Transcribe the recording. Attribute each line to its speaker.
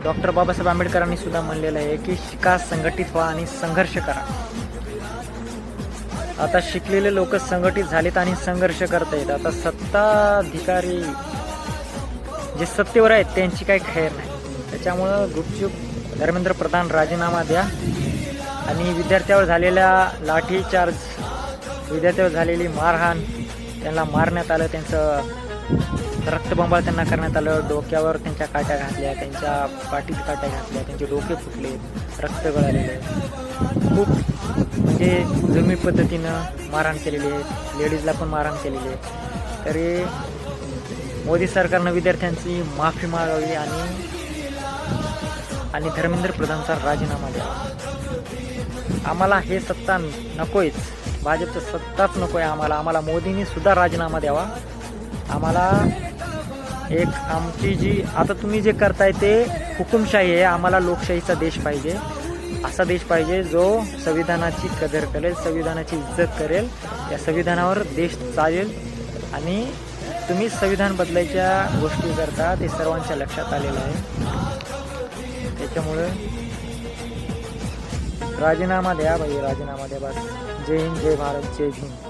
Speaker 1: Doctor Babasaheb आंबेडकरांनी सुद्धा म्हणलेलं आहे की शिका, संघटित व्हा आणि संघर्ष करा. आता शिकलेले लोक संघटित झालेत आणि संघर्ष करतायत. आता सत्ताधिकारी जे सत्तेवर आहेत त्यांची काही खैर नाही. त्याच्यामुळं गुपचूप धर्मेंद्र प्रधान राजीनामा द्या आणि विद्यार्थ्यावर झालेल्या लाठीचार्ज, विद्यार्थ्यावर झालेली मारहाण, त्यांना मारण्यात आलं, त्यांचं रक्तबंबाळ त्यांना करण्यात आलं, डोक्यावर त्यांच्या काट्या घातल्या, त्यांच्या पाठीत काट्या घातल्या, त्यांचे डोके फुटले, रक्त गळालेले, खूप म्हणजे जुलमी पद्धतीनं मारहाण केलेली आहे, लेडीजला पण मारहाण केलेली आहे. तरी मोदी सरकारनं विद्यार्थ्यांची माफी मागावी आणि धर्मेंद्र प्रधानचा राजीनामा द्यावा. आम्हाला हे सत्ता नकोयच, भाजपचं सत्ताच नको आहे आम्हाला मोदींनी सुद्धा राजीनामा द्यावा. आम्हाला एक आमची जी आता तुम्ही जे करताय ते हुकुमशाही आहे. आम्हाला लोकशाहीचा देश पाहिजे, असा देश पाहिजे जो संविधानाची कदर करेल, संविधानाची इज्जत करेल, या संविधानावर देश चालेल. आणि तुम्ही संविधान बदलायच्या गोष्टी करता ते सर्वांच्या लक्षात आलेलं आहे. त्याच्यामुळे राजीनामा द्या भाई, राजीनामा द्या बस. जय हिंद, जय भारत, जय भीम.